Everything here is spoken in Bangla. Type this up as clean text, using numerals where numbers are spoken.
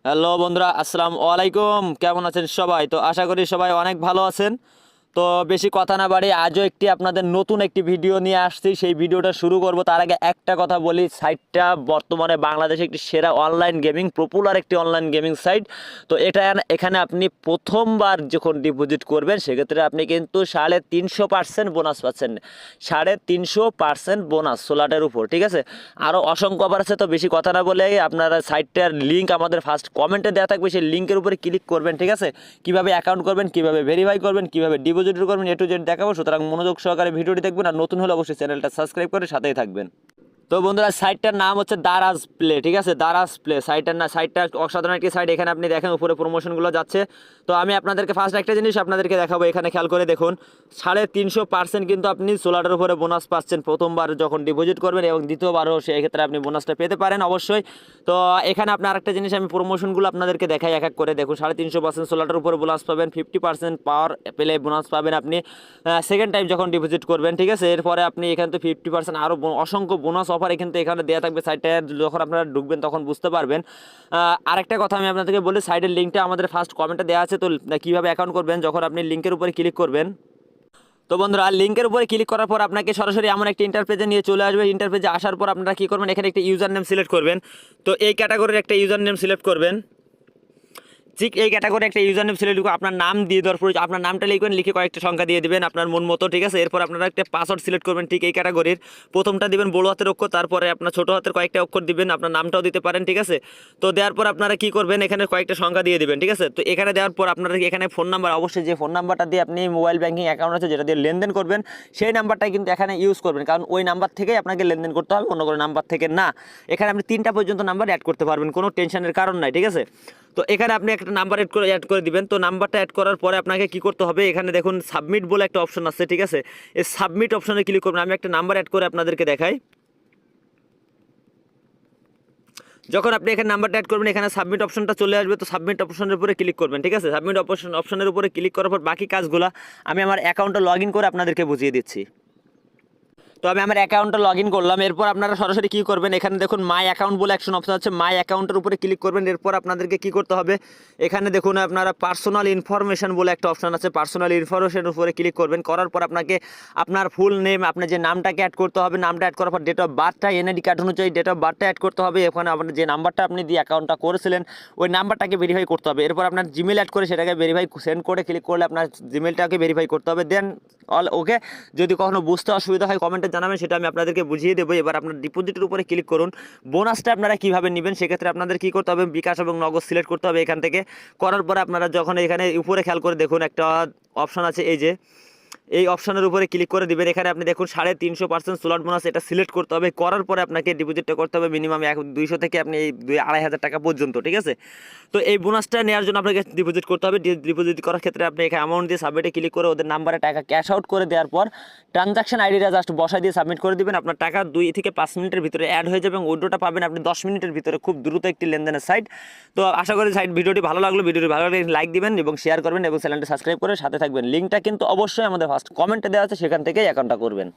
হ্যালো বন্ধুরা, আসসালামু আলাইকুম। কেমন আছেন সবাই? তো আশা করি সবাই অনেক ভালো আছেন। তো বেশি কথা না বাড়ি আজও আপনাদের নতুন একটি ভিডিও নিয়ে আসছি। সেই ভিডিওটা শুরু করব তার আগে একটা কথা বলি, সাইটটা বর্তমানে বাংলাদেশে একটি সেরা অনলাইন গেমিং, পপুলার একটি অনলাইন গেমিং সাইট। তো এখানে আপনি প্রথমবার যখন ডিপোজিট করবেন সেক্ষেত্রে আপনি কিন্তু 350% বোনাস পাচ্ছেন। 350% বোনাস সোলাটের উপর, ঠিক আছে। আরও অসংখ্য অফার আছে। তো বেশি কথা না বলে আপনারা সাইটটার লিঙ্ক আমাদের ফার্স্ট কমেন্টে দেওয়া থাকবে, সেই লিঙ্কের উপরে ক্লিক করবেন, ঠিক আছে। কীভাবে অ্যাকাউন্ট করবেন, কীভাবে ভেরিফাই করবেন, কীভাবে ডিপোজিট করবেন, A to Z দেখাবো। সুতরাং মনোযোগ সহকারে ভিডিওটি দেখবেন, আর নতুন হলে অবশ্যই চ্যানেলটা সাবস্ক্রাইব করে সাথেই থাকবেন। তো বন্ধুরা, সাইটটার নাম হচ্ছে দারাজ প্লে, ঠিক আছে। দারাজ প্লে সাইটটা অসাধারণ একটি সাইট। এখানে আপনি দেখেন উপরে প্রমোশনগুলো যাচ্ছে। তো আমি আপনাদেরকে ফার্স্ট একটা জিনিস আপনাদেরকে দেখাবো, এখানে খেয়াল করে দেখুন 350% কিন্তু আপনি সোলারের উপরে বোনাস পাচ্ছেন প্রথমবার যখন ডিপোজিট করবেন, এবং দ্বিতীয়বারও সেক্ষেত্রে আপনি বোনাসটা পেতে পারেন অবশ্যই। তো এখানে আপনার আরেকটা জিনিস আমি প্রমোশনগুলো আপনাদেরকে দেখাই এক এক করে। দেখুন 350% সোলারের উপরে বোনাস পাবেন, 50% পাওয়ার পেলে বোনাস পাবেন আপনি সেকেন্ড টাইম যখন ডিপোজিট করবেন, ঠিক আছে। এরপরে আপনি এখানে তো 50% আরও অসংখ্য বোনাস অফার কিন্তু এখানে দেওয়া থাকবে। সাইটটা যখন আপনারা ঢুকবেন তখন বুঝতে পারবেন। আরেকটা কথা আমি আপনাদেরকে বলি, সাইটের লিঙ্কটা আমাদের ফার্স্ট কমেন্টে দেওয়া আছে। তো কীভাবে অ্যাকাউন্ট করবেন, যখন আপনি লিঙ্কের উপরে ক্লিক করবেন, তো বন্ধুরা লিঙ্কের উপরে ক্লিক করার পর আপনাকে সরাসরি এমন একটা ইন্টারপেজে নিয়ে চলে আসবে। ইন্টারপেজে আসার পর আপনারা কী করবেন, এখানে একটা ইউজার নেম সিলেক্ট করবেন। তো এই ক্যাটাগরির একটা ইউজার নেম সিলেক্ট করবেন। ঠিক এই ক্যাটাগরি একটা ইউজার নেম সিলেক্ট করে আপনার নাম দিয়ে দেওয়ার পর আপনার নামটা লিখবেন, লিখে কয়েকটা সংখ্যা দিয়ে দেবেন আপনার মন মতো, ঠিক আছে। এরপর আপনারা একটা পাসওয়ার্ড সিলেক্ট করবেন। ঠিক এই ক্যাটাগরির প্রথমটা দিবেন বড় হাতের অক্ষর, তারপরে আপনার ছোটো হাতের কয়েকটা অক্ষর দিবেন, আপনার নামটাও দিতে পারেন, ঠিক আছে। তো দেওয়ার পর আপনারা কী করবেন, এখানে কয়েকটা সংখ্যা দিয়ে দেবেন, ঠিক আছে। তো এখানে দেওয়ার পর আপনারা এখানে ফোন নাম্বার, অবশ্যই যে ফোন নাম্বারটা দিয়ে আপনি মোবাইল ব্যাঙ্কিং অ্যাকাউন্ট আছে যেটা দিয়ে লেনদেন করবেন, সেই নাম্বারটাই কিন্তু এখানে ইউজ করবেন, কারণ ওই নাম্বার থেকেই আপনাকে লেনদেন করতে হবে, অন্য কোনো নাম্বার থেকে না। এখানে আপনি 3টা পর্যন্ত নাম্বার অ্যাড করতে পারবেন, কোনো টেনশনের কারণ নাই, ঠিক আছে। তো এখানে আপনি একটা নাম্বার অ্যাড করে দিবেন। তো নাম্বারটা অ্যাড করার পরে আপনাকে কি করতে হবে, এখানে দেখুন সাবমিট বলে একটা অপশন আছে, ঠিক আছে। এই সাবমিট অপশনে ক্লিক করবেন। আমি একটা নাম্বার অ্যাড করে আপনাদেরকে দেখাই। যখন আপনি এখানে নাম্বারটা অ্যাড করবেন, এখানে সাবমিট অপশনটা চলে আসবে। তো সাবমিট অপশনের উপরে ক্লিক করবেন, ঠিক আছে। সাবমিট অপশনের উপরে ক্লিক করার পর বাকি কাজগুলো আমি আমার অ্যাকাউন্টে লগ ইন করে আপনাদেরকে বুঝিয়ে দিচ্ছি। তো আমি আমার অ্যাকাউন্টে লগ ইন করলাম। এরপর আপনারা সরাসরি কী করবেন, এখানে দেখুন মাই অ্যাকাউন্ট বলে অ্যাকশন অপশন আছে, মাই অ্যাকাউন্টের উপরে ক্লিক করবেন। এরপর আপনাদেরকে কী করতে হবে, এখানে দেখুন আপনারা পার্সোনাল ইনফরমেশন বলে একটা অপশন আছে, পার্সোনাল ইনফরমেশনের উপরে ক্লিক করবেন। করার পর আপনাকে আপনার ফুল নেম, আপনার যে নামটাকে অ্যাড করতে হবে, নামটা অ্যাড করার পর ডেট অফ বার্থটা, এনআইডি কার্ড অনুযায়ী ডেট অফ বার্থটা অ্যাড করতে হবে। এখানে আপনার যে নাম্বারটা আপনি দিয়ে অ্যাকাউন্টটা করেছিলেন ওই নাম্বারটাকে ভেরিফাই করতে হবে। এরপর আপনার জিমেল অ্যাড করে সেটাকে ভেরিফাই সেন্ড করে ক্লিক করলে আপনার জিমেলটাকে ভেরিফাই করতে হবে। দেন অল ওকে। যদি কখনো বুঝতে অসুবিধা হয় কমেন্টে জানাবেন, সেটা আমি আপনাদেরকে বুঝিয়ে দেবো। এবার আপনার ডিপোজিটের উপরে ক্লিক করুন। বোনাসটা আপনারা কীভাবে নেবেন, সেক্ষেত্রে আপনাদের কী করতে হবে, বিকাশ এবং নগদ সিলেক্ট করতে হবে এখান থেকে। করার পরে আপনারা যখন এখানে উপরে খেয়াল করে দেখুন একটা অপশন আছে, এই অপশনের উপরে ক্লিক করে দিবেন। এখানে আপনি দেখুন 350% স্লট বোনাস, এটা সিলেক্ট করতে হবে। করার পরে আপনাকে ডিপোজিটটা করতে হবে মিনিমাম 200 থেকে আপনি এই 2,500 টাকা পর্যন্ত, ঠিক আছে। তো এই বোনাসটা নেওয়ার জন্য আপনাকে ডিপোজিট করতে হবে। ডিপোজিট করার ক্ষেত্রে আপনি এখানে অ্যামাউন্ট দিয়ে সাবমিটে ক্লিক করে ওদের নাম্বারে টাকা ক্যাশ আউট করে দেওয়ার পর ট্রানজাকশন আইডিটা জাস্ট বসাই দিয়ে সাবমিট করে দিবেন। আপনার টাকা 2 থেকে 5 মিনিটের ভিতরে অ্যাড হয়ে যাবে এবং উইড্রোটা পাবেন আপনি 10 মিনিটের ভিতরে। খুব দ্রুত একটি লেনদেনের সাইট। তো আশা করি ভিডিওটি ভালো লাগলে লাইক দিবেন এবং শেয়ার করবেন এবং চ্যানেলটি সাবস্ক্রাইব করে সাথে থাকবেন। লিঙ্কটা কিন্তু অবশ্যই আমাদের ফার্স্ট কমেন্টে দেওয়া আছে, সেখান থেকেই অ্যাকাউন্টটা করবেন।